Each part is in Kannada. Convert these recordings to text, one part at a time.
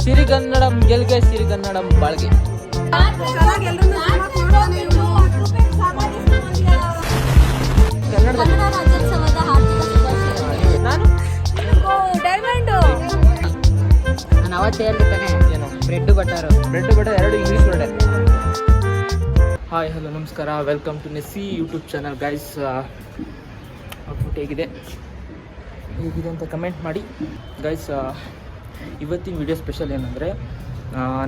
ಸಿರಿಗನ್ನಡಂ ಗೆಲ್ಗೆ ಸಿರಿಗನ್ನಡಂ ಬಾಳ್ಗೆ. ಕನ್ನಡ ರಾಜ್ಯೋತ್ಸವದ ಹಾರ್ದಿಕ ಶುಭಾಶಯಗಳು. ನಾನು ಅವತ್ತೇ ಹೇಳ್ತಾನೆ ಏನು ಬ್ರೆಡ್ ಬಟರ್ ಎರಡು ಇಂಗ್ಲೀಷ್ ವರ್ಡೆ. ಹಾಯ್ ಹಲೋ ನಮಸ್ಕಾರ, welcome to Nessie YouTube channel guys. Output ಹೇಗಿದೆ ಅಂತ ಕಮೆಂಟ್ ಮಾಡಿ ಗೈಸ್. ಇವತ್ತಿನ ವಿಡಿಯೋ ಸ್ಪೆಷಲ್ ಏನಂದರೆ,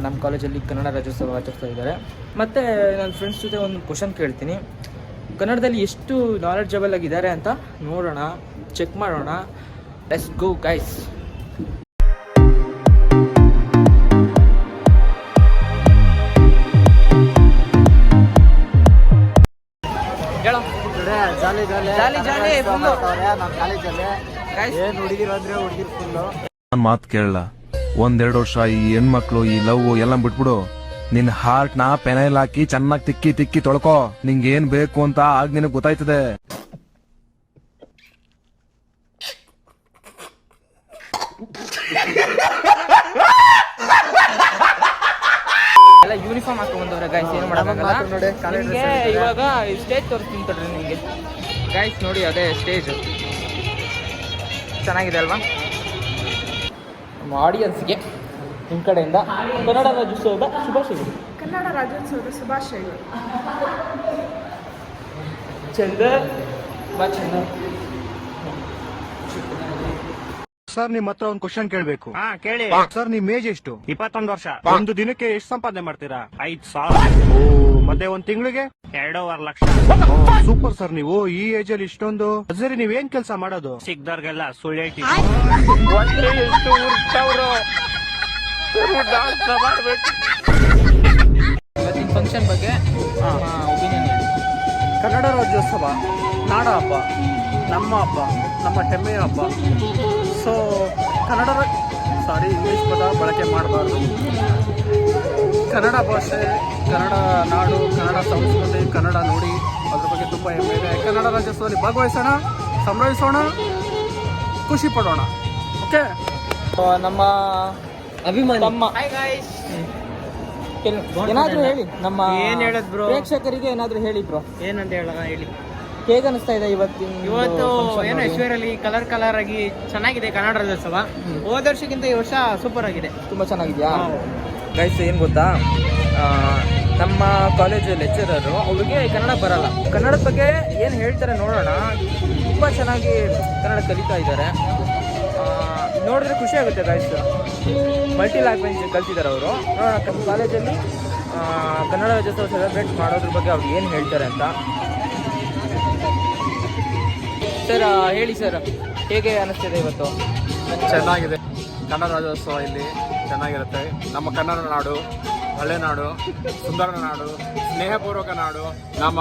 ನಮ್ಮ ಕಾಲೇಜಲ್ಲಿ ಕನ್ನಡ ರಾಜ್ಯೋತ್ಸವ ಆಚರಿಸ್ತಾ ಇದ್ದಾರೆ. ಮತ್ತು ನನ್ನ ಫ್ರೆಂಡ್ಸ್ ಜೊತೆ ಒಂದು ಕ್ವಶನ್ ಕೇಳ್ತೀನಿ. ಕನ್ನಡದಲ್ಲಿ ಎಷ್ಟು ನಾಲೆಡ್ಜಬಲ್ ಆಗಿದ್ದಾರೆ ಅಂತ ನೋಡೋಣ, ಚೆಕ್ ಮಾಡೋಣ. Let's go guys. ನಾನ್ ಮಾತು ಕೇಳಲ್ಲ. ಒಂದೆರಡು ವರ್ಷ ಈ ಹೆಣ್ಮಕ್ಳು ಈ ಲವ್ ಎಲ್ಲ ಬಿಟ್ಬಿಡು. ನಿನ್ ಹಾರ್ಟ್ ನ ಪೆನೈಲ್ ಹಾಕಿ ಚೆನ್ನಾಗಿ ತಿಕ್ಕಿ ತಿಕ್ಕಿ ತೊಳ್ಕೊ. ನಿಂಗೆ ಏನ್ ಬೇಕು ಅಂತ ಆಗ ನಿನಗ್ ಗೊತ್ತಾಯ್ತದೆ. ಎಲ್ಲ ಯೂನಿಫಾರ್ಮ್ ಹಾಕೊಂಡ್ಬಂದವ್ರೆ ಗೈಸ್, ಏನು ಮಾಡೋಕ್ಕಾಗಲ್ಲ. ನಿಮಗೆ ಇವಾಗ ಸ್ಟೇಜ್ ತೋರಿಸ್ತೀನಿ ತಡ್ರಿ ನಿಮಗೆ ಗೈಸ್. ನೋಡಿ, ಅದೇ ಸ್ಟೇಜ್ ಚೆನ್ನಾಗಿದೆ ಅಲ್ವಾ? ನಮ್ಮ ಆಡಿಯನ್ಸ್ಗೆ ನಿಮ್ಮ ಕಡೆಯಿಂದ ಕನ್ನಡ ರಾಜ್ಯೋತ್ಸವದ ಶುಭಾಶಯಗಳು. ಕನ್ನಡ ರಾಜ್ಯೋತ್ಸವದ ಶುಭಾಶಯಗಳು. ಚಂದ ಬಾ ಚಂದ. ಸರ್, ನಿಮ್ ಹತ್ರ ಒಂದು ಕ್ವಶನ್ ಕೇಳ್ಬೇಕು. ಕೇಳಿ ಸರ್, ನಿಮ್ ಏಜ್ ಎಷ್ಟು? 21 ವರ್ಷ. ಒಂದು ದಿನಕ್ಕೆ ಎಷ್ಟು ಸಂಪಾದನೆ ಮಾಡ್ತೀರಾ? 5,000. ಮತ್ತೆ ಒಂದ್ ತಿಂಗಳಿಗೆ? 2.5 ಲಕ್ಷ. Super sir. ನೀವು ಈ ಏಜ್ ಅಲ್ಲಿ ಇಷ್ಟೊಂದು, ಸರಿ ನೀವೇನ್ ಕೆಲಸ ಮಾಡೋದು? ಸಿಕ್ದವ್ರಿಗೆಲ್ಲ ಸುಳ್ಳು ಹೇಳ್ತೀವಿ. ಇವತ್ತಿನ ಫಂಕ್ಷನ್ ಬಗ್ಗೆ ಒಪಿನಿಯನ್ ಹೇಳಿ. ಕನ್ನಡ ರಾಜ್ಯೋತ್ಸವ ನಾಡ ಹಬ್ಬ, ನಮ್ಮ ಹಬ್ಬ, ನಮ್ಮ ಹೆಮ್ಮೆಯ ಹಬ್ಬ. ಸೊ ಇಂಗ್ಲಿಷ್ ಪದ ಬಳಕೆ ಮಾಡಬಾರ್ದು. ಕನ್ನಡ ಭಾಷೆ, ಕನ್ನಡ ನಾಡು, ಕನ್ನಡ ಸಂಸ್ಕೃತಿ, ಕನ್ನಡ ನುಡಿ, ಅದ್ರ ಬಗ್ಗೆ ತುಂಬ ಹೆಮ್ಮೆ ಇದೆ. ಕನ್ನಡ ರಾಜ್ಯೋತ್ಸವದಲ್ಲಿ ಭಾಗವಹಿಸೋಣ, ಸಂಭ್ರಮಿಸೋಣ, ಖುಷಿ ಪಡೋಣ. ಓಕೆ, ನಮ್ಮ ಅಭಿಮಾನಿ ತಮ್ಮ ಏನಾದ್ರೂ ಹೇಳಿ. ನಮ್ಮ ಏನ್ ಹೇಳದ್ ಬ್ರೋ? ಪ್ರೇಕ್ಷಕರಿಗೆ ಏನಾದ್ರೂ ಹೇಳಿ ಬ್ರೋ. ಏನಂತ ಹೇಳೋಣ ಹೇಳಿ. ಹೇಗೆ ಅನಿಸ್ತಾ ಇದೆ ಇವತ್ತು ಏನೋ ಐಶ್ವರ್ಯಲ್ಲಿ ಕಲರ್ ಆಗಿ ಚೆನ್ನಾಗಿದೆ ಕನ್ನಡ ರಾಜ್ಯೋತ್ಸವ. ಹೋದ ವರ್ಷಕ್ಕಿಂತ ಈ ವರ್ಷ ಸೂಪರ್ ಆಗಿದೆ, ತುಂಬ ಚೆನ್ನಾಗಿದೆಯಾ ಗೈಸ್? ಏನು ಗೊತ್ತಾ, ನಮ್ಮ ಕಾಲೇಜು ಲೆಕ್ಚರರು, ಅವ್ರಿಗೆ ಕನ್ನಡ ಬರಲ್ಲ. ಕನ್ನಡದ ಬಗ್ಗೆ ಏನು ಹೇಳ್ತಾರೆ ನೋಡೋಣ. ತುಂಬ ಚೆನ್ನಾಗಿ ಕನ್ನಡ ಕಲಿತಾ ಇದ್ದಾರೆ. ನೋಡಿದ್ರೆ ಖುಷಿ ಆಗುತ್ತೆ ಗೈಸ್. ಮಲ್ಟಿ ಲ್ಯಾಂಗ್ವೇಜ್ ಕಲ್ತಿದ್ದಾರೆ ಅವರು. ನೋಡೋಣ ನಮ್ಮ ಕಾಲೇಜಲ್ಲಿ ಕನ್ನಡ ರಾಜ್ಯೋತ್ಸವ ಸೆಲೆಬ್ರೇಟ್ ಮಾಡೋದ್ರ ಬಗ್ಗೆ ಅವ್ರು ಏನು ಹೇಳ್ತಾರೆ ಅಂತ. ಸರ್ ಹೇಳಿ ಸರ್, ಹೇಗೆ ಅನ್ನಿಸ್ತಿದೆ ಇವತ್ತು? ಚೆನ್ನಾಗಿದೆ. ಕನ್ನಡ ರಾಜ್ಯೋತ್ಸವ ಇಲ್ಲಿ ಚೆನ್ನಾಗಿರುತ್ತೆ. ನಮ್ಮ ಕನ್ನಡ ನಾಡು ಹಳೆ ನಾಡು, ಸುಂದರ ನಾಡು, ಸ್ನೇಹಪೂರ್ವಕ ನಾಡು. ನಮ್ಮ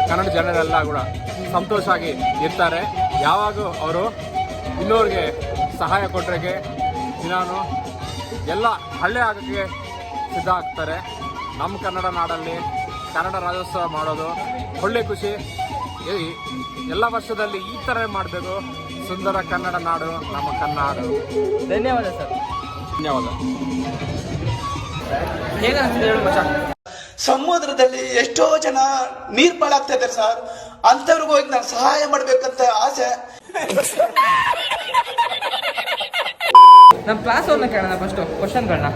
ಕನ್ನಡ ಜನರೆಲ್ಲ ಕೂಡ ಸಂತೋಷವಾಗಿ ಇರ್ತಾರೆ. ಯಾವಾಗೂ ಅವರು ಇನ್ನೋರಿಗೆ ಸಹಾಯ ಕೊಟ್ಟರೆಗೆ ದಿನಾನು ಎಲ್ಲ ಹಳ್ಳಿ ಆಗೋಕ್ಕೆ ಸಿದ್ಧ ಆಗ್ತಾರೆ. ನಮ್ಮ ಕನ್ನಡ ನಾಡಲ್ಲಿ ಕನ್ನಡ ರಾಜ್ಯೋತ್ಸವ ಮಾಡೋದು ಒಳ್ಳೆ ಖುಷಿ. ಎಲ್ಲ ವರ್ಷದಲ್ಲಿ ಈ ಥರ ಮಾಡಬೇಕು. ಸುಂದರ ಕನ್ನಡ ನಾಡು ನಮ್ಮ ಕನ್ನಡ. ಧನ್ಯವಾದ ಸರ್. ಧನ್ಯವಾದ. ಹೇಗೆ ಅನಿಸ್ತಿದೆ ಹೇಳಿ ಮಚ್ಚ? ಸಮುದ್ರದಲ್ಲಿ ಎಷ್ಟೋ ಜನ ನೀರ್ ಪಾಲಾಗ್ತಾ ಇದ್ದಾರೆ ಸರ್. ಅಂತವ್ರಿಗೂ ಹೋಗಿ ನಾನು ಸಹಾಯ ಮಾಡ್ಬೇಕಂತ ಆಸೆ. ನಮ್ಮ ಕ್ಲಾಸ್ ಅವ್ರನ್ನ ಕೇಳೋಣ ಫಸ್ಟು ಕ್ವಶನ್ಗಳನ್ನ,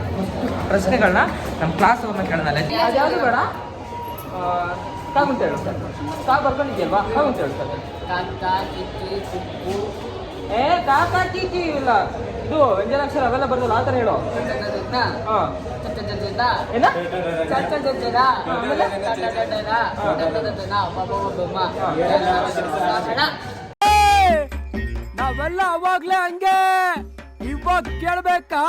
ಪ್ರಶ್ನೆಗಳನ್ನ ನಮ್ಮ ಕ್ಲಾಸ್ ಅವ್ರನ್ನ ಕೇಳೋಣ. ಅದ್ಯಾವುದು ಬೇಡ, ಕಾಗುಂತ ಹೇಳು ಸರ್. ಬರ್ಕೊಂಡಿದ್ಯಲ್ವಾ? ಕಾಗುಂತ ಹೇಳು ಸರ್. ಕಾಕಾ ಕೀಕಿ ಇಲ್ಲ, ಇದು ವ್ಯಂಜನಾಕ್ಷರ ಅವೆಲ್ಲ ಬರ್ದಲ್ಲ, ಆ ಥರ ಹೇಳು. ಹಾಂ, ಏನ ನಾವೆಲ್ಲ ಅವಾಗ್ಲೇ ಹಂಗೆ, ಇವಾಗ ಕೇಳ್ಬೇಕಾ?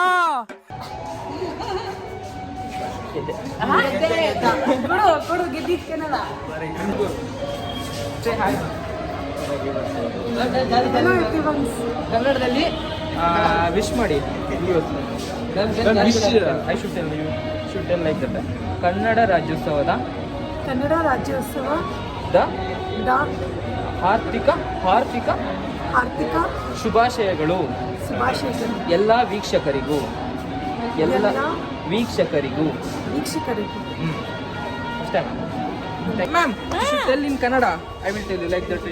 ಕೊಡು ಗೆದ್ದಿಕ್ಕೇನಲ್ಲ. ಕನ್ನಡದಲ್ಲಿ ವಿಶ್ ಮಾಡಿ. I should tell like that. Kannada ರಾಜ್ಯೋತ್ಸವದ ಹಾರ್ದಿಕ ಶುಭಾಶಯಗಳು ಎಲ್ಲ ವೀಕ್ಷಕರಿಗೂ. ಎಲ್ಲ ವೀಕ್ಷಕರಿಗೂ ವೀಕ್ಷಕರಿಗೆ ಅಷ್ಟೇ ma'am tell in Kannada. I will tell you like that.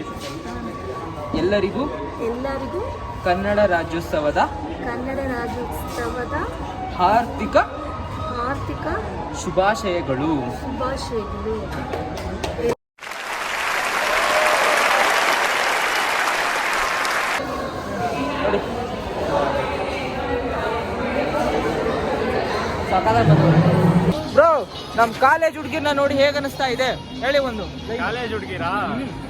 ಎಲ್ಲರಿಗೂ ಕನ್ನಡ ರಾಜ್ಯೋತ್ಸವದ ಹಾರ್ದಿಕ ಶುಭಾಶಯಗಳು. ನೋಡಿ ಸಾಕಾದಾಗ ಬ್ರೋ, ನಮ್ ಕಾಲೇಜ್ ಹುಡುಗಿರ್ನ ನೋಡಿ ಹೇಗೆ ಅನಿಸ್ತಾ ಇದೆ ಹೇಳಿ ಒಂದು. ಕಾಲೇಜ್ ಹುಡುಗಿರಾ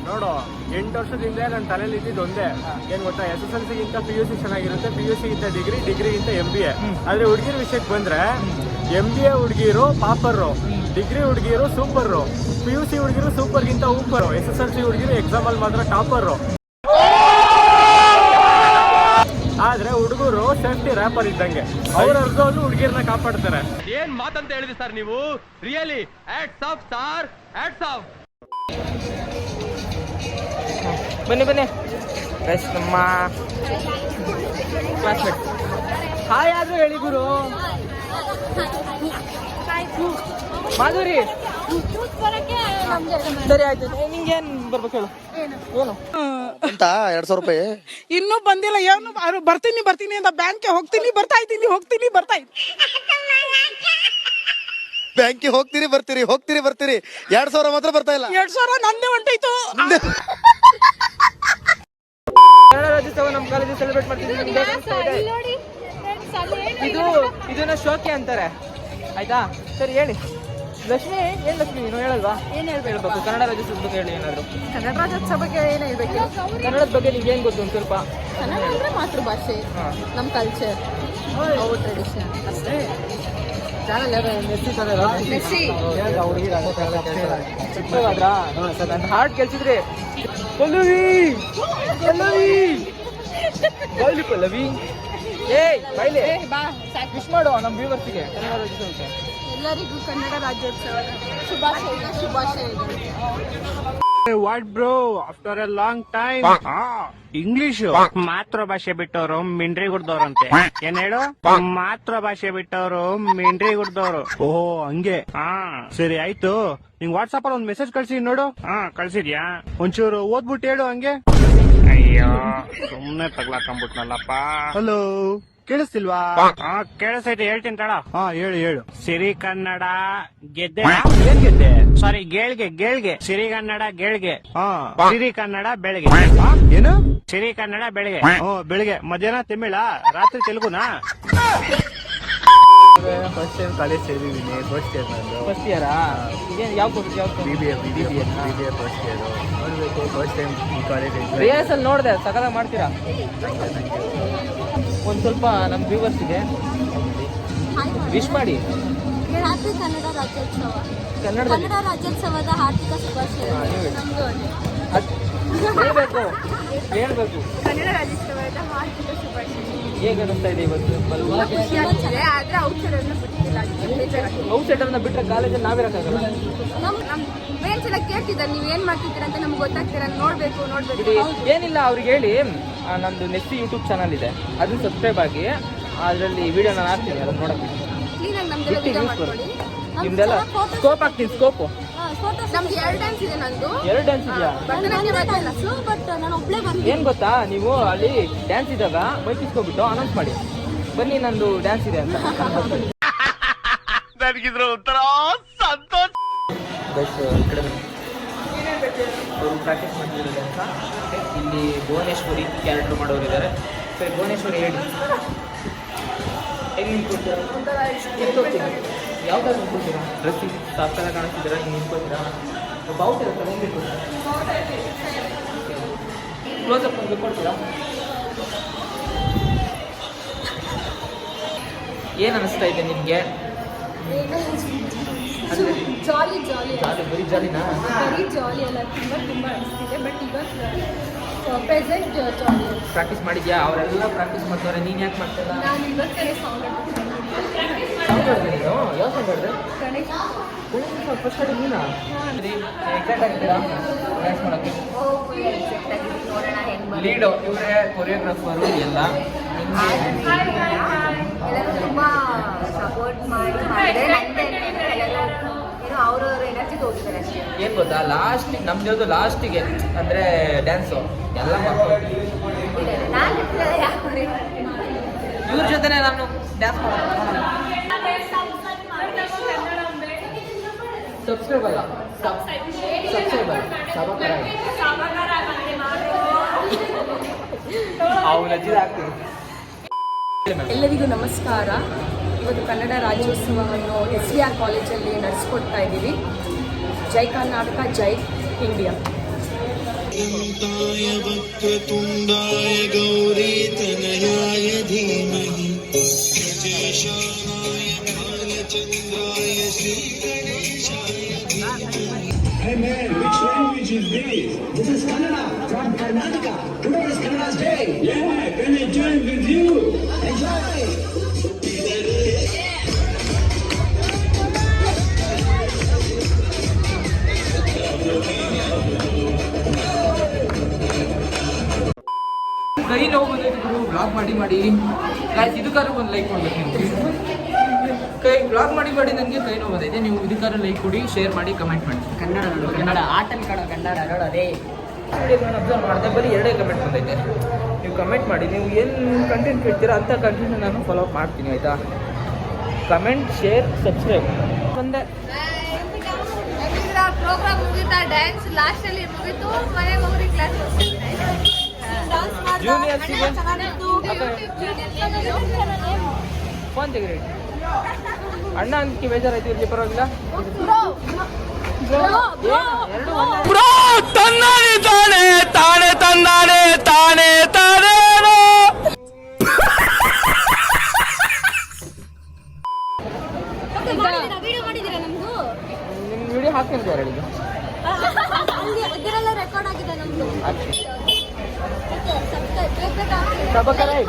ನೋಡು, 8 ವರ್ಷದಿಂದ ನನ್ನ ತಲೆಯಲ್ಲಿ ಇದ್ದಿದ್ದು ಒಂದೇ, ಏನ್ ಗೊತ್ತಾ, SSLC ಗಿಂತ PUC ಚೆನ್ನಾಗಿರುತ್ತೆ, PUC ಗಿಂತ ಡಿಗ್ರಿಗಿಂತ MBA. ಆದ್ರೆ ಹುಡುಗಿರ ವಿಷಯಕ್ಕೆ ಬಂದ್ರೆ MBA ಹುಡುಗಿರು ಪಾಪರು, ಡಿಗ್ರಿ ಹುಡುಗಿರು ಸೂಪರು, PUC ಹುಡುಗಿರು ಸೂಪರ್ ಗಿಂತ ಊಪರು, SSLC ಹುಡುಗಿರು ಎಕ್ಸಾಮ್ ಅಲ್ಲಿ ಮಾತ್ರ ಟಾಪರು. ಆದ್ರೆ ಹುಡುಗರು ಸೇಫ್ಟಿ ರ್ಯಾಪರ್ ಇದ್ದಂಗೆ, ಅವ್ರ ಅರ್ಧವನ್ನು ಹುಡುಗಿರ್ನ ಕಾಪಾಡ್ತಾರೆ. ಏನ್ ಮಾತಂತ ಹೇಳಿದ್ರಿ ಸರ್ ನೀವು? Really hats off sir, hats off. ಬನ್ನಿ ಗೈಸ್, ನಮ್ಮ ಕ್ಲಾಸ್ಮೇಟ್ ಹಾಯ್ ಆದ್ರೂ ಹೇಳಿ ಗುರು. ಮಾಧುರಿ ಸರಿ ಆಯ್ತು, ನಿಂಗೇನ್ ಬರ್ಬೇಕು ಹೇಳು. ಏನು ಅಂತ 200 ರೂಪಾಯಿ ಇನ್ನೂ ಬಂದಿಲ್ಲ. ಏನು ಬರ್ತೀನಿ ಅಂತ ಬ್ಯಾಂಕ್ಗೆ ಹೋಗ್ತೀನಿ ಬರ್ತಾ ಇದ್ದೀನಿ. ಬ್ಯಾಂಕಿಗೆ ಹೋಗ್ತೀರಿ ಬರ್ತೀರಿ 2,000 ಮಾತ್ರ ಬರ್ತಾ ಇಲ್ಲ. 2,000 ನಂದೇ ಹೊಂಟೋಯ್ತು. ಕನ್ನಡ ರಾಜ್ಯೋತ್ಸವ ನಮ್ಮ ಕಾಲೇಜಲ್ಲಿ ಸೆಲೆಬ್ರೇಟ್ ಮಾಡ್ತಿದ್ದೀವಿ. ಇದನ್ನ ಶೋಕಿ ಅಂತಾರೆ, ಆಯ್ತಾ? ಸರಿ ಹೇಳಿ ಲಕ್ಷ್ಮಿ. ಏನ್ ಲಕ್ಷ್ಮಿ ನೀನು ಹೇಳಲ್ವಾ? ಏನ್ ಹೇಳ್ಬೇಕು ಕನ್ನಡ ರಾಜ್ಯೋತ್ಸವದ ಬಗ್ಗೆ ಹೇಳಿ ಏನಾದ್ರು. ಕನ್ನಡ ರಾಜ್ಯೋತ್ಸವ ಬಗ್ಗೆ ಏನ್ ಹೇಳ್ಬೇಕು? ಕನ್ನಡದ ಬಗ್ಗೆ ನಿಮ್ಗೆ ಏನ್ ಗೊತ್ತು ಒಂದು ಸ್ವಲ್ಪ? ಕನ್ನಡ ಅಂದ್ರೆ ಮಾತೃಭಾಷೆ, ನಮ್ಮ ಕಲ್ಚರ್, ಅವ್ರ ಟ್ರೆಡಿಷನ್ ಅಷ್ಟೇ. ನನ್ನ ಹಾರ್ಟ್ ಕೆಲ್ಸಿದ್ರಿ ಪಲ್ಲವಿ ಏಯ್ ಬೈಲಿ ವಿಶ್ ಮಾಡು ನಮ್ಮ ವ್ಯೂವರ್ಸ್ಗೆ ಕನ್ನಡ ರಾಜ್ಯೋತ್ಸವಕ್ಕೆ. ಎಲ್ಲರಿಗೂ ಕನ್ನಡ ರಾಜ್ಯೋತ್ಸವದ ಶುಭಾಶಯಗಳು. What bro, after A long time English ಮಾತೃಭಾಷೆ ಬಿಟ್ಟವರು ಮಿಂಡ್ರಿ ಗುಡ್ದವ್ರಂತೆ. ಏನ್ ಹೇಳು? ಮಾತೃಭಾಷೆ ಬಿಟ್ಟವರು ಮಿಂಡ್ರಿ ಗುಡ್ದವ್ರು. ಓಹೋ ಹಂಗೆ. ಸರಿ ಆಯ್ತು, ನಿಂಗ್ ವಾಟ್ಸಾಪ್ ಅಲ್ಲಿ ಒಂದ್ ಮೆಸೇಜ್ ಕಳ್ಸಿ ನೋಡು. ಕಳ್ಸಿದ್ಯಾ? ಒಂಚೂರು ಓದ್ಬಿಟ್ಟು ಹೇಳು ಹಂಗೆ. ಅಯ್ಯೋ ಸುಮ್ನೆ ತಗ್ಲಾಕೊಂಡ್ಬಿಟ್ನಲ್ಲಪ್ಪ. ಹಲೋ, ಕೇಳಿಸ್ತಿಲ್ವಾ? ಕೇಳಿಸೈತೆ, ಹೇಳ್ತೀನಿ ತಡ. ಹೇಳು. ಸಿರಿ ಕನ್ನಡ ಗೆದ್ದೆ. ಏನ್ ಗೆದ್ದೆ? ಸಾರಿ, ಗೇಳ್ಗೆ ಸಿರಿ ಕನ್ನಡ ಗೇಳ್ಗೆ. ಸಿರಿ ಕನ್ನಡ ಬೆಳಗ್ಗೆ. ಏನು? ಸಿರಿ ಕನ್ನಡ ಬೆಳಗ್ಗೆ. ಬೆಳಿಗ್ಗೆ. ಮಧ್ಯಾಹ್ನ ತಮಿಳ, ರಾತ್ರಿ ತೆಲುಗುನಾ? ಫಸ್ಟ್ ಟೈಮ್ ಕಾಲೇಜ್ ಸೇರಿದ್ದೀನಿ. ಫಸ್ಟ್ ಇಯರ್ ನಂದು. ಫಸ್ಟ್ ಇಯರಾ? ಯಾವ BBA ಫಸ್ಟ್ ಇಯರ್. ನೋಡ್ಬೇಕು, ಫಸ್ಟ್ ಟೈಮ್ ಈ ಕಾಲೇಜ್. ರಿಹರ್ಸಲ್ ನೋಡಿದೆ, ಸಕಲಾಗಿ ಮಾಡ್ತೀರಾ? ಒಂದು ಸ್ವಲ್ಪ ನಮ್ಮ ವ್ಯೂವರ್ಸ್ಗೆ ವಿಶ್ ಮಾಡಿ. ಹ್ಯಾಪಿ ಕನ್ನಡ ರಾಜ್ಯೋತ್ಸವ. ಕನ್ನಡದಲ್ಲಿ ಕನ್ನಡ ರಾಜ್ಯೋತ್ಸವದ ಹಾರ್ದಿಕ ಶುಭಾಶಯಗಳು. ನಮ್ದು ಹೇಳ್ಬೇಕು. ಕನ್ನಡ ರಾಜ್ಯೋತ್ಸವದ ಹಾರ್ದಿಕ ಶುಭಾಶಯಗಳು. ಹೇಗೆ ಅನಿಸ್ತಾ ಇದೆ ಇವತ್ತು? ಆದ್ರೆ ಔಷಧನ ಬಿಟ್ಟಿಲ್ಲ. ಔಟ್ಸೈಡರ್ನ ಬಿಟ್ಟರೆ ಕಾಲೇಜಲ್ಲಿ ನಾವಿರೋಕ್ಕಾಗಲ್ಲ. ನಮ್ಮ ಫ್ರೆಂಡ್ಸ್ ಎಲ್ಲ ಕೇಳ್ತಿದ್ದಾರೆ, ನೀವು ಏನ್ ಮಾಡ್ತಿದ್ದೀರಾ ಅಂತ ನಮ್ಗೆ ಗೊತ್ತಾಗ್ತೀರ. ನೋಡ್ಬೇಕು. ಏನಿಲ್ಲ, ಅವ್ರಿಗೆ ಹೇಳಿ ನಂದು ನೆಕ್ಸ್ಟ್ ಯೂಟ್ಯೂಬ್ ಚಾನಲ್ ಇದೆ, ಅದನ್ನ ಸಬ್ಸ್ಕ್ರೈಬ್ ಆಗಿ ಅದರಲ್ಲಿ ವಿಡಿಯೋ ನಾನು ಹಾಕ್ತೀನಿ, ಅದನ್ನ ನೋಡಕ್ಕೆ. ಕ್ಲೀನಾಗಿ ನಮ್ದೆಲ್ಲ ವಿಡಿಯೋ ಮಾಡ್ಕೊಳ್ಳಿ. ನಿಮ್ದೆಲ್ಲ ಸ್ಕೋಪ್ ಹಾಕ್ತೀನಿ. ಸ್ಕೋಪು ನಮ್ದು 2 ಡ್ಯಾನ್ಸ್ ಇದೆ. ನಂದು 2 ಡ್ಯಾನ್ಸ್ ಇದೆಯಾ? ಬಟ್ ನಾನು ಒಬ್ಳೆ ಬರ್ತೀನಿ. ಏನ್ ಗೊತ್ತಾ, ನೀವು ಅಲ್ಲಿ ಡ್ಯಾನ್ಸ್ ಇದ್ದಾಗ ಮೈಕ್ ಇಸ್ಕೊಬಿಟ್ಟು ಅನೌನ್ಸ್ ಮಾಡಿ, ಬನ್ನಿ ನಂದು ಡ್ಯಾನ್ಸ್ ಇದೆ ಅಂತ. ನನಗಿದ್ರ ಒಂಥರ ಸಂತೋಷ. ಈ ಕಡೆ ಅವರು ಪ್ರಾಕ್ಟೀಸ್ ಮಾಡ್ತಿದ್ದಾರೆ ಅಂತ. ಇಲ್ಲಿ ಭುವನೇಶ್ವರಿ ಕ್ಯಾರೆಕ್ಟರ್ ಮಾಡೋರು ಇದ್ದಾರೆ. ಸರಿ ಭುವನೇಶ್ವರಿ ಹೇಳಿ, ಹೆಂಗೆ ನಿಂತ್ಕೊಳ್ತೀರಾ? ಯಾವ ಥರ ನಿಂತ್ಕೊಳ್ತೀರಾ? ಡ್ರೆಸ್ ಸಾಫ್ಟಾಗಿ ಕಾಣಿಸ್ತಿದ್ದೀರಾ? ಹಿಂಗೆ ನಿಂತ್ಕೊಳ್ತೀರಾ? ಬಾವುಟ ಇರುತ್ತಲ್ಲ, ಹೆಂಗೆ ನಿಂತ್ಕೊಳ್ತೀರಾ? ಕ್ಲೋಸಪ್ ಒಂದು ಕೊಡ್ತೀರಾ? ಏನು ಅನಿಸ್ತಾ ಇದೆ ನಿಮಗೆ? ಜಾಲಿ ಬರೀ ಜಾಲಿನಾ? ಬರೀ ಜಾಲಿ ಅಲ್ಲ, ತುಂಬ ಅನಿಸ್ತಿದೆ. ಬಟ್ ಇವಾಗ ಪ್ರೆಸೆಂಟ್ ಜಾಲಿ. ಪ್ರಾಕ್ಟೀಸ್ ಮಾಡಿದ್ಯಾ? ಅವರೆಲ್ಲ ಪ್ರಾಕ್ಟೀಸ್ ಮಾಡ್ತಾರೆ, ನೀನು ಯಾಕೆ ಮಾಡ್ತಿಲ್ಲ? ನಾನು ಇವತ್ತೇ ಸಾಂಗ್ ಸಾಂಗ್ ಹೇಳಿದೆ ನೀನು? ಯಾವ ಸಾಂಗ್ ಹೇಳಿದೆ? ಫಸ್ಟ್ ಹಾಡಿ ನೀನಾ? ಎಕ್ಸಾಕ್ಟ್ ಆಗಿದ್ದೀರಾ ಡ್ಯಾನ್ಸ್ ಮಾಡೋಕ್ಕೆ? ಲೀಡು ಇವರೇ ಕೊರಿಯೋಗ್ರಾಫರು ಎಲ್ಲ. ಎಲ್ಲರೂ ತುಂಬಾ ಸಪೋರ್ಟ್ ಮಾಡಿದ್ರೆ ಎಲ್ಲರೂ ಅವ್ರವ್ರ ಎನರ್ಜಿ ತೋರಿಸ್ತಾರೆ ಅಷ್ಟೇ. ಏನು ಗೊತ್ತಾ, ಲಾಸ್ಟಿಗೆ ನಮ್ದು ಯಾವುದು ಲಾಸ್ಟಿಗೆ ಅಂದರೆ ಡ್ಯಾನ್ಸು ಎಲ್ಲ ಮಕ್ಕಳು ಇವ್ರ ಜೊತೆನೆ ನಾನು ಡ್ಯಾನ್ಸ್ ಸಬ್ಸ್ಕ್ರೈಬ್ ಅಲ್ಲ ಎಲ್ಲರಿಗೂ ನಮಸ್ಕಾರ. ಇವತ್ತು ಕನ್ನಡ ರಾಜ್ಯೋತ್ಸವವನ್ನು SVR ಕಾಲೇಜಲ್ಲಿ ನಡೆಸ್ಕೊಡ್ತಾ ಇದ್ದೀವಿ. ಜೈ ಕರ್ನಾಟಕ, ಜೈ ಇಂಡಿಯಾ. ತುಂಡಾಯ ಗೌರಿ ತನಯಾಯ ಧೀಮಹಿ ಪ್ರಜೇಶಾನಾಯ ಭಾಲಚಂದ್ರಾಯ ಶ್ರೀ ಗಣೇಶಾಯ ಧೀಮಹಿ. Hey man, which language is this? This is Kannada from Karnataka. Today is Kannada's day. Yeah, can I join with you? Enjoy. ಕೈ ನೋವು ಬಂದೈತೆ ಬ್ಲಾಗ್ ಮಾಡಿ ಗಾಯ್ಸ್. ಇದಕ್ಕಾದ್ರೂ ಒಂದು ಲೈಕ್ ಮಾಡ್ಬೇಕು ನೀವು. ಬ್ಲಾಗ್ ಮಾಡಿ ನನಗೆ ಕೈ ನೋವು ಬಂದೈತೆ. ನೀವು ಇದಕ್ಕಾದ್ರೂ ಲೈಕ್ ಕೊಡಿ, ಶೇರ್ ಮಾಡಿ, ಕಮೆಂಟ್ ಮಾಡಿ. ಕನ್ನಡ ಆಟಲ್ ಕನ್ನಡ ನೋಡೋದೇ ವಿಡಿಯೋ ನಾನು ಅಬ್ಸರ್ವ್ ಮಾಡಿದೆ, ಬರೀ 2 ಕಮೆಂಟ್ ಬಂದೈತೆ. ನೀವು ಕಮೆಂಟ್ ಮಾಡಿ, ನೀವು ಏನು ಕಂಟೆಂಟ್ ಕೇಳ್ತೀರಾ ಅಂಥ ಕಂಟೆಂಟ್ ನಾನು ಫಾಲೋ ಅಪ್ ಮಾಡ್ತೀನಿ, ಆಯಿತಾ? Comment, share, subscribe. ಬಂದೆ ಪ್ರೋಗ್ರಾಮ್ ಮುಗಿತಾ, ಡ್ಯಾನ್ಸ್ ಲಾಸ್ಟಲ್ಲಿ ಮುಗಿತು, ಮನೆಗೆ ಹೋಗಿ ಕ್ಲಾಸ್ ಜೂನಿಯರ್ ಫೋನ್ ತೆಗಿರಿ. ಅಣ್ಣ ಅಂದಕ್ಕೆ ಬೇಜಾರಾಯ್ತು, ಇರ್ಲಿ ಪರವಾಗಿಲ್ಲ. ಬ್ರೋ ತನ್ನಾನೆ ತಾನೆ ತಾನೆ ತಂದಾನೆ ತಾನೆ ತಾನೇನೋ. ನಿಮ್ಮ ವಿಡಿಯೋ ಹಾಕ್ತೀನಿ ಸರ್, ಹೇಳಿದ್ದು ರೆಕಾರ್ಡ್ ಆಗಿದೆ ನಮ್ದು. ಸಬಕರೈ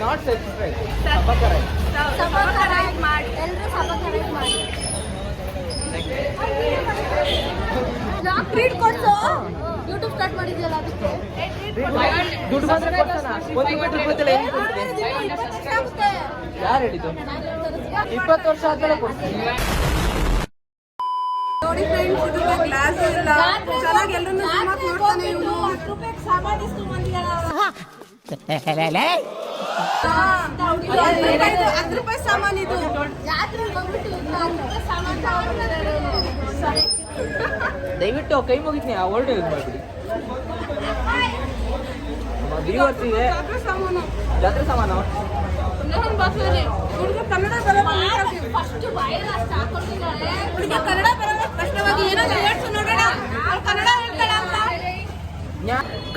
ನಾಟ್ ಸಬ್ಸ್ಕ್ರೈಬ್, ಸಬಕರೈ ಮಾಡಿ, ಎಲ್ಲರೂ ಸಬಕರೈ ಮಾಡಿ. ಟ್ರೀಟ್ ಕೊಡ್ಸು, ಯೂಟ್ಯೂಬ್ ಸ್ಟಾರ್ಟ್ ಮಾಡಿದ್ಯಲ್ಲ ಅದಕ್ಕೆ ದುಡ್ಡು ಬಂದ್ರೆ ಕೊಡ್ತಾನ. ಒಂದು ಗೊತ್ತಿಲ್ಲ, ಏನು ಕೊಡ್ತೀನಿ? ಯಾರು ಹೇಳಿದ್ದು? 20 ವರ್ಷ ಆದ್ಮೇಲೆ ಕೊಡ್ತೀನಿ. ನೋಡಿ ಫ್ರೆಂಡ್ಸ್, ಇದು ಕ್ಲಾಸ್ ಇಲ್ಲ, ಚೆನ್ನಾಗಿ ಎಲ್ಲರನ್ನೂ ನೋಡ್ತಾನೆ ಇವನು. 10 ರೂಪಾಯಿಗೆ ಸಾಮಾನು ಇಸ್ಕೊಂಡ್ಬಂದಿದ್ದಾಳ. 10 ರೂಪಾಯಿ ಸಾಮಾನು ಇದು. ದಯವಿಟ್ಟು ಕೈ ಮುಗಿತೀನಿ, ಆ ವರ್ಡ್ ಯೂಸ್ ಮಾಡಿಬಿಡಿ. ವ್ಯೂವರ್ಸ್ ಇದೆ, ಜಾತ್ರೆ ಸಾಮಾನು. ಕನ್ನಡ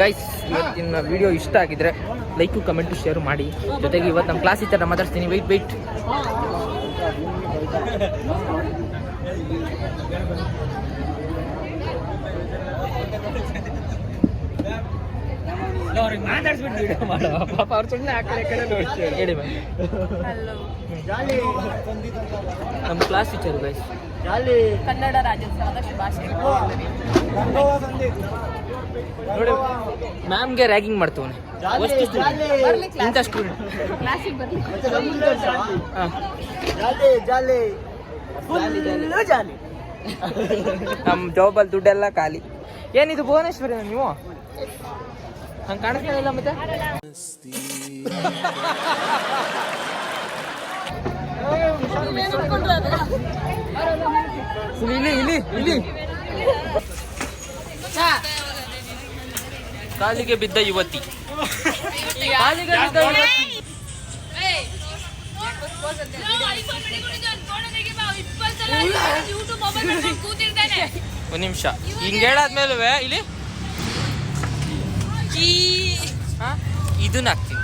ಗೈಸ್, ಇವತ್ತಿನ ವಿಡಿಯೋ ಇಷ್ಟ ಆಗಿದ್ರೆ ಲೈಕು, ಕಮೆಂಟು, ಶೇರ್ ಮಾಡಿ. ಜೊತೆಗೆ ಇವತ್ತು ನಮ್ಮ ಕ್ಲಾಸ್ ಟೀಚರ್ನ ಮಾತಾಡ್ತೀನಿ. ವೆಯ್ಟ್ ಮಾತಾಡ್ಸ್ಬಿಟ್ಟು ವಿಡಿಯೋ ಮಾಡುವ. ಪಾಪ ಅವ್ರು ಸುಮ್ಮನೆ ಆ ಕಡೆ ನೋಡ್ತೀವಿ. ಹೇಳಿ ಮ್ಯಾಮ್. ನಮ್ಮ ಕ್ಲಾಸ್ ಟೀಚರ್ ಗೈಸ್. ಕನ್ನಡ ರಾಜ್ಯೋತ್ಸವದ ಶುಭಾಶಯಗಳು. ನೋಡಿ, ಮ್ಯಾಮ್ಗೆ ರ್ಯಾಗಿಂಗ್ ಮಾಡ್ತವನೆ. ಇಂಥ ಸ್ಟೂಡೆಂಟ್ ಕ್ಲಾಸಿಗೆ ಬರಲಿ. ನಮ್ಮ ಜಾಬಲ್ಲಿ ದುಡ್ಡೆಲ್ಲ ಖಾಲಿ. ಏನಿದು ಭುವನೇಶ್ವರಿ ನೀವು? ಹಂಗೆ ಕಾಣಿಸ್ತಾ ಇಲ್ಲ ಮತ್ತೆ. ಇಲ್ಲಿ ಕಾಲಿಗೆ ಬಿದ್ದ ಯುವತಿ. ಒಂದು ನಿಮಿಷ ಹಿಂಗೆ ಹೇಳಾದ್ಮೇಲೆ ಇಲ್ಲಿ ಇದನ್ನ ಹಾಕ್ತೀನಿ.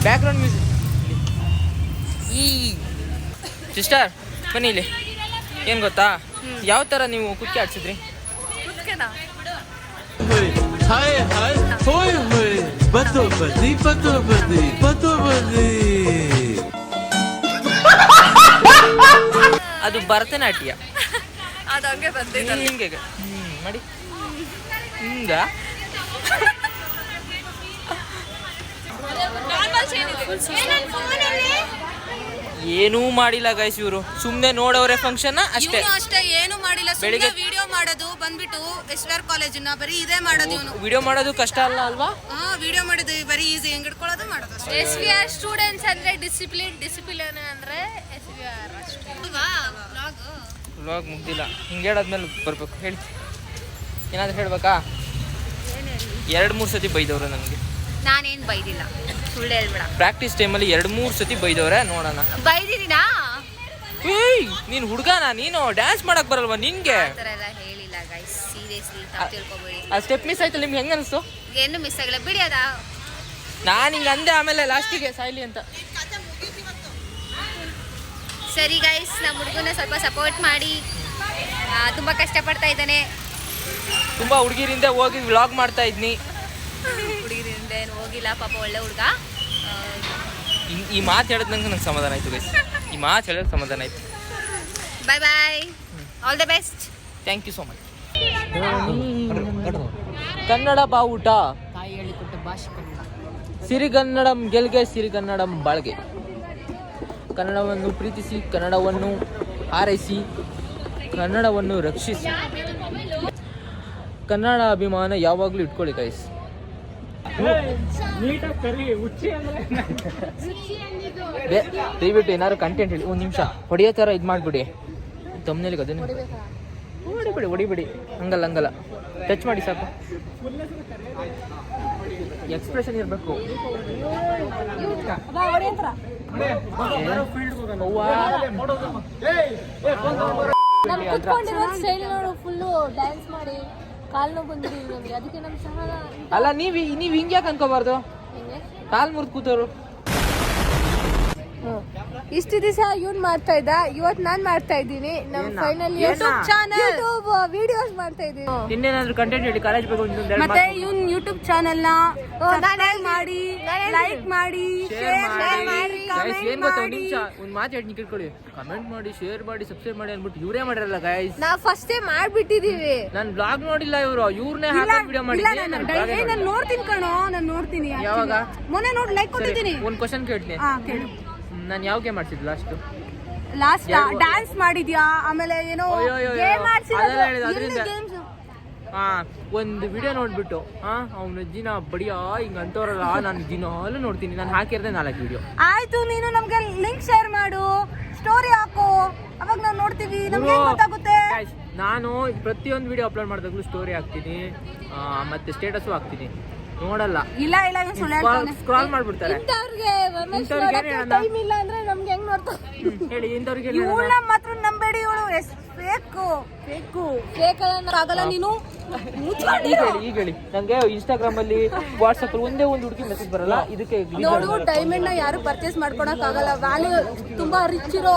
Background music. ಸಿಸ್ಟರ್ ಬನ್ನಿ ಇಲ್ಲಿ. ಏನು ಗೊತ್ತಾ, ಯಾವ ಥರ ನೀವು ಕುಕ್ಕೆ ಆಡ್ಸಿದ್ರಿ? ಅದು ಭರತನಾಟ್ಯ. ಅದು ಹಂಗೆ ಬಂದಿದೆ. ಹಿಂಗೆ ಮಾಡಿ. ಹಿಂಗ ಏನೂ ಮಾಡಿಲ್ಲ ಗೈಸ್, ಇವರು ಸುಮ್ಮನೆ ನೋಡವ್ರೆ ಫಂಕ್ಷನ್ ಅಷ್ಟೇ. ಅಷ್ಟೇ ಏನು ಮಾಡಿಲ್ಲ, ಬೆಳಿಗ್ಗೆ ವಿಡಿಯೋ ಮಾಡೋದು ಬಂದ್ಬಿಟ್ಟು SVR ಕಾಲೇಜಿನ ಬರೀ ಇದೇ ಮಾಡೋದು. ಇವನು ವಿಡಿಯೋ ಮಾಡೋದು ಕಷ್ಟ ಅಲ್ವಾ? ವಿಡಿಯೋ ಮಾಡೋದು ಬರೀ ಈಸಿ, ಹೆಂಗ್ ಇಟ್ಕೊಳ್ಳೋದು ಮಾಡೋದು ಅಷ್ಟೇ. SVR ಸ್ಟೂಡೆಂಟ್ಸ್ ಅಂದ್ರೆ ಡಿಸಿಪ್ಲಿನ್ ಅಂದ್ರೆ SVR ಅಷ್ಟೇ. ವ್ಲಾಗ್ ಮುಗ್ದಿಲ್ಲ, ಹಿಂಗೆ ಹೇಳಾದ್ಮೇಲೆ ಬರ್ಬೇಕು. ಹೇಳಿ ಏನಾದ್ರು ಹೇಳ್ಬೇಕಾ? 2-3 ಸತಿ ಬೈದವ್ರೆ ನನಗೆ. ನಾನೇನು ಬೈದಿಲ್ಲ, ಸುಳ್ಳು ಹೇಳ್ಬೇಡ. ಪ್ರಾಕ್ಟೀಸ್ ಟೈಮಲ್ಲಿ 2-3 ಸತಿ ಬೈದವ್ರೆ. ನೋಡೋಣ. ಬೈದಿದ್ದೀನಾ? ಏಯ್ ನೀನು ಹುಡುಗನ, ನೀನು ಡ್ಯಾನ್ಸ್ ಮಾಡಕ್ ಬರಲ್ವಾ ನಿನ್ಗೆ? ಆ ಥರ ಎಲ್ಲ ಹೇಳಿಲ್ಲ ಗೈಸ್, ಸೀರಿಯಸ್ಲಿ ತಪ್ಪು ತಿಳ್ಕೊಬೇಡಿ. ಆ ಸ್ಟೆಪ್ ಮಿಸ್ ಆಯ್ತಲ್ಲ, ನಿಮ್ಗೆ ಹೆಂಗ ಅನಿಸ್ತು? ಏನು ಮಿಸ್ ಆಗಿಲ್ಲ ಬಿಡಿ. ಅದ ನಾನು ಹಿಂಗೆ ಅಂದೆ, ಆಮೇಲೆ ಲಾಸ್ಟಿಗೆ ಸಾಯ್ಲಿ ಅಂತ. ಸರಿ ಗೈಸ್, ನಮ್ಮ ಹುಡುಗನ ಸ್ವಲ್ಪ ಸಪೋರ್ಟ್ ಮಾಡಿ. ತುಂಬ ಕಷ್ಟಪಡ್ತಾ ಇದ್ದಾನೆ. ತುಂಬ ಹುಡುಗಿರಿಂದ ಹೋಗಿ ವ್ಲಾಗ್ ಮಾಡ್ತಾ ಇದ್ನಿ. ಹುಡುಗಿರಿಂದ ಏನು ಹೋಗಿಲ್ಲ, ಪಾಪ ಒಳ್ಳೆ ಹುಡುಗ. ಈ ಮಾತು ಹೇಳಿದ್ ನಂಗೆ ಸಮಾಧಾನ ಆಯ್ತು ಗೈಸ್, ಈ ಮಾತು ಹೇಳೋದು ಸಮಾಧಾನ ಆಯ್ತು. Bye bye, all the best. Thank you so much. Kannada ಬಾವುಟ, ತಾಯಿ ಹೇಳಿಕೊಟ್ಟ ಭಾಷೆ ಕನ್ನಡ. ಸಿರಿಗನ್ನಡಂ ಗೆಲ್ಗೆ, ಸಿರಿಗನ್ನಡಂ ಬಾಳ್ಗೆ. ಕನ್ನಡವನ್ನು ಪ್ರೀತಿಸಿ, ಕನ್ನಡವನ್ನು ಹಾರೈಸಿ, ಕನ್ನಡವನ್ನು ರಕ್ಷಿಸಿ. ಕನ್ನಡ ಅಭಿಮಾನ ಯಾವಾಗಲೂ ಇಟ್ಕೊಳ್ಳಿ ಗೈಸ್. ದಯವಿಟ್ಟು ಏನಾದ್ರು ಕಂಟೆಂಟ್ ಹೇಳಿ, 1 ನಿಮಿಷ ಹೊಡೆಯೋ ಥರ ಇದು ಮಾಡಿಬಿಡಿ. ತಮ್ಮನೇಲಿಗೆ ಅದನ್ನು ಹೊಡಿಬಿಡಿ. ಹಂಗಲ್ಲ ಟಚ್ ಮಾಡಿ ಸಾಕು. ಎಕ್ಸ್ಪ್ರೆಷನ್ ಇರಬೇಕು. ಫುಲ್ಲು ಡ್ಯಾನ್ಸ್ ಮಾಡಿ ಕಾಲ್ ನೋವು ಬಂದಿರಿ ನಮಗೆ, ಅದಕ್ಕೆ ನಮ್ಮ ಸಹ. ಅಲ್ಲ ನೀವು ಹಿಂಗೆ ಯಾಕೆ ಅನ್ಕೋಬಾರ್ದು? ಕಾಲ್ ಮುರಿದು ಕೂತವ್ರು. ಇಷ್ಟು ದಿವಸ ಇವ್ನು ಮಾಡ್ತಾ ಇದ್ದ, ಇವತ್ತು ನಾನು ಮಾಡ್ತಾ ಇದ್ದೀನಿ. ನಮ್ಮ ಫೈನಲಿ ಯೂಟ್ಯೂಬ್ ವಿಡಿಯೋಸ್ ಮಾಡ್ತಾ ಇದ್ದೀನಿ. ಇನ್ನೇನಾದ್ರು ಕಂಟೆಂಟ್ ಹೇಳಿ, ಕಾಲೇಜ್ ಬೇಕು. ಮತ್ತೆ ಇವ್ನ ಯೂಟ್ಯೂಬ್ ಚಾನೆಲ್ ನ ಮಾಡಿ, ಲೈಕ್ ಮಾಡಿ, ಶೇರ್ ಮಾಡಿ, ಏನ್ ಗೊತ್ತಾ, 1 ನಿಮಿಷ ಒಂದು ಮಾತು ಹೇಳಿ ಕೇಳ್ಕೊಳ್ಳಿ. ಕಮೆಂಟ್ ಮಾಡಿ, ಶೇರ್ ಮಾಡಿ, ಸಬ್ಸ್ಕ್ರೈಬ್ ಮಾಡಿ ಅಂದ್ಬಿಟ್ಟು ಇವರೇ ಮಾಡಿರಲ್ಲ ಗೈಸ್. ನಾವು ಫಸ್ಟೇ ಮಾಡ್ಬಿಟ್ಟಿದೀವಿ. ನಾನು ಬ್ಲಾಗ್ ನೋಡಿಲ್ಲ, ಇವ್ರನ್ನೇ ಹಾಕಿ ವಿಡಿಯೋ ಮಾಡಿದ್ದೀನಿ. ನಾನು ನೋಡ್ತೀನಿ ಕಣೋ, ನಾನು ನೋಡ್ತೀನಿ. ಯಾವಾಗ? ಮೊನ್ನೆ ನೋಡಿ ಲೈಕ್ ಕೊಟ್ಟಿದ್ದೀನಿ. ಒಂದು ಕ್ವಶನ್ ಕೇಳ್ತೀನಿ. ಕೇಳು. ನಾನು ಯಾವ ಗೇಮ್ ಮಾಡ್ತಿದ್ದೆ ಲಾಸ್ಟ್ ಡ್ಯಾನ್ಸ್ ಮಾಡಿದ್ಯಾ, ಆಮೇಲೆ ಏನೋ ಒಂದು ವಿಡಿಯೋ ನೋಡ್ಬಿಟ್ಟು ಅವ್ನ ಅಜ್ಜಿನ ಬಡಿಯ ಹಿಂಗ ಅಂತವ್ರಲ್ಲ, ನಾನು ದಿನಾಲು ನೋಡ್ತೀನಿ. ನಾನು ಹಾಕಿರ್ದೆ 4 ವಿಡಿಯೋ. ಆಯ್ತು, ನೀನು ನಮ್ಗೆ ಲಿಂಕ್ ಶೇರ್ ಮಾಡು, ಸ್ಟೋರಿ ಹಾಕು, ಅವಾಗ ನಾವು ನೋಡ್ತೀವಿ, ನಮ್ಗೆ ಗೊತ್ತಾಗುತ್ತೆ. ನಾನು ಪ್ರತಿಯೊಂದು ವಿಡಿಯೋ ಅಪ್ಲೋಡ್ ಮಾಡಿದಾಗಲೂ ಸ್ಟೋರಿ ಹಾಕ್ತೀನಿ, ಮತ್ತೆ ಸ್ಟೇಟಸ್ ಹಾಕ್ತೀನಿ. ನೋಡಲ್ಲ, ಇಲ್ಲ ಸ್ಕ್ರಾಲ್ ಮಾಡ್ಬಿಡ್ತಾರೆ. ಟೈಮ್ ಇಲ್ಲ ಅಂದ್ರೆ ನಮ್ಗೆ ಹೆಂಗ್ ನೋಡ್ತಾರೆ ಹೇಳಿ, ಇಂಥವ್ರಿಗೆ ಇವಳ ಮಾತ್ರ ನಂಬೇಡಿ, ಇವಳು ಫೇಕ್ ಆಗಲ್ಲ. ನೀನು ಈಗ ಹೇಳಿ, ನಂಗೆ ಇನ್ಸ್ಟಾಗ್ರಾಮ್ ಅಲ್ಲಿ, ವಾಟ್ಸ್ಆಪ್ ಅಲ್ಲಿ ಒಂದೇ ಒಂದು ಹುಡುಗಿ ಮೆಸೇಜ್ ಬರಲ್ಲ. ಇದಕ್ಕೆ ನೋಡು, ಡೈಮಂಡ್ ನ ಯಾರು ಪರ್ಚೇಸ್ ಮಾಡ್ಕೊಳಕ್ ಆಗಲ್ಲ. ವ್ಯಾಲ್ಯೂ ತುಂಬಾ ರಿಚ್ ಇರೋ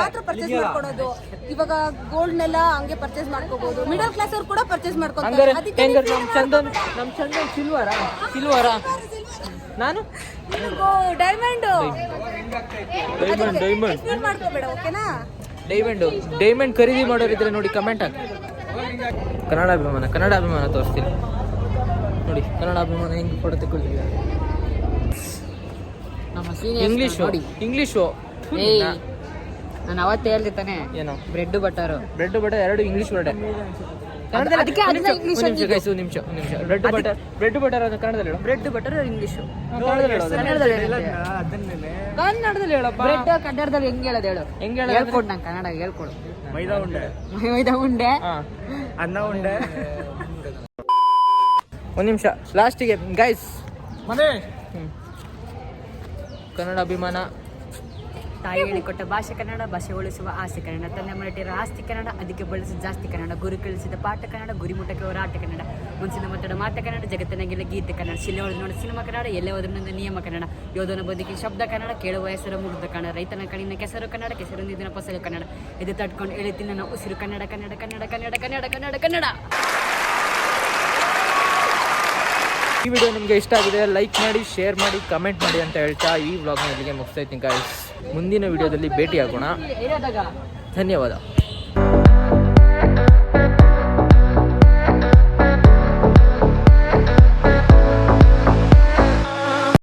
ಮಾತ್ರ ಪರ್ಚೇಸ್ ಮಾಡ್ಕೊಳೋದು. ಇವಾಗ ಗೋಲ್ಡ್ ನೆಲ್ಲ ಹಂಗೆ ಪರ್ಚೇಸ್ ಮಾಡ್ಕೋಬಹುದು. ಮಿಡಲ್ ಕ್ಲಾಸ್ ಅವ್ರು ಕೂಡ ಪರ್ಚೇಸ್ ಮಾಡ್ಕೊತಾರೆ. ನಮ್ ಚಂದನ್ ಸಿಲ್ವರಾ ನಾನು ಡೈಮಂಡ್ ಮಾಡ್ಕೋಬೇಡ, ಓಕೆನಾ? ಡೈಮಂಡ್ ಖರೀದಿ ಮಾಡೋರಿದ್ರೆ ನೋಡಿ, ಕಮೆಂಟ್ ಹಾಕಿ. ಕನ್ನಡ ಅಭಿಮಾನ ತೋರಿಸ್ತೀನಿ ನೋಡಿ. ಕನ್ನಡ ಅಭಿಮಾನ ಹೆಂಗೆ ಫೋಟೋ ತಗೊಳ್ತೀವಿ. ಇಂಗ್ಲಿಷು ನಾನು ಅವತ್ತೇ ಹೇಳ್ದೆ ತಾನೆ, ಏನೋ ಬ್ರೆಡ್ ಬಟರ್ 2 ಇಂಗ್ಲಿಷ್ ವರ್ಡ್. ಅದಕ್ಕೆ ಇಂಗ್ಲಿಷ್ ನಿಮಿಷ ಬ್ರೆಡ್ ಬಟರ್ ಅಂತ ಕನ್ನಡದಲ್ಲಿ ಹೇಳು. ಬ್ರೆಡ್ ಬಟರ್ ಇಂಗ್ಲಿಷ್ ಕನ್ನಡದಲ್ಲಿ ಹೇಳಪ್ಪ. ಬ್ರೆಡ್ ಕನ್ನಡದಲ್ಲಿ ಹೆಂಗ್ ಹೇಳೋದು ಹೇಳು? ಹೇಳ್ಕೊಡು, ನಂಗೆ ಕನ್ನಡ ಹೇಳ್ಕೊಡು. ಮೈದಾ ಉಂಡೆ, ಅನ್ನ ಉಂಡೆ. 1 ನಿಮಿಷ ಲಾಸ್ಟಿಗೆ ಗೈಸ್. ಕನ್ನಡ ಅಭಿಮಾನ, ತಾಯಿ ಹೇಳಿಕೊಟ್ಟ ಭಾಷೆ ಕನ್ನಡ, ಭಾಷೆ ಉಳಿಸುವ ಆಸೆ ಕನ್ನಡ, ತನ್ನ ಮರಟಿರೋ ಆಸ್ತಿ ಕನ್ನಡ, ಅದಕ್ಕೆ ಬಳಸಿ ಜಾಸ್ತಿ ಕನ್ನಡ, ಗುರು ಕಳಿಸಿದ ಪಾಠ ಕನ್ನಡ, ಗುರಿ ಮುಟ್ಟಕ್ಕೆ ಹೋರಾಟ ಕನ್ನಡ, ಮುನ್ಸಿನ ಮಾತಾಡ ಮಾತ ಕನ್ನಡ, ಜಗತ್ತಿನಾಗೆಲ್ಲ ಗೀತೆ ಕನ್ನಡ, ಶಿಲೆ ಹೊಡೆದು ನೋಡ ಸಿನಿಮಾ ಕನ್ನಡ, ಎಲ್ಲೇ ಹೋದ್ರಿಂದ ನಿಯಮ ಕನ್ನಡ, ಯೋಧನ ಬದುಕಿನ ಶಬ್ದ ಕನ್ನಡ, ಕೇಳುವ ಹೆಸರು ಮುಗ್ಧ ಕನ್ನಡ, ರೈತನ ಕಣ್ಣಿನ ಕೆಸರು ಕನ್ನಡ, ಕೆಸರು ನೀರಿನ ಫಸಲು ಕನ್ನಡ, ಇದು ತಟ್ಕೊಂಡು ಎಳಿತೀನಿ ನನ್ನ ಉಸಿರು ಕನ್ನಡ. ಈ ವಿಡಿಯೋ ನಿಮಗೆ ಇಷ್ಟ ಆಗಿದೆ, ಲೈಕ್ ಮಾಡಿ, ಶೇರ್ ಮಾಡಿ, ಕಮೆಂಟ್ ಮಾಡಿ ಅಂತ ಹೇಳ್ತಾ ಈ ವ್ಲಾಗ್ನ ಇಲ್ಲಿಗೆ ಮುಗಿಸ್ತಾ ಇದ್ದೀನಿ ಗೈಸ್. ಮುಂದಿನ ವಿಡಿಯೋದಲ್ಲಿ ಭೇಟಿಯಾಗೋಣ. ಧನ್ಯವಾದ.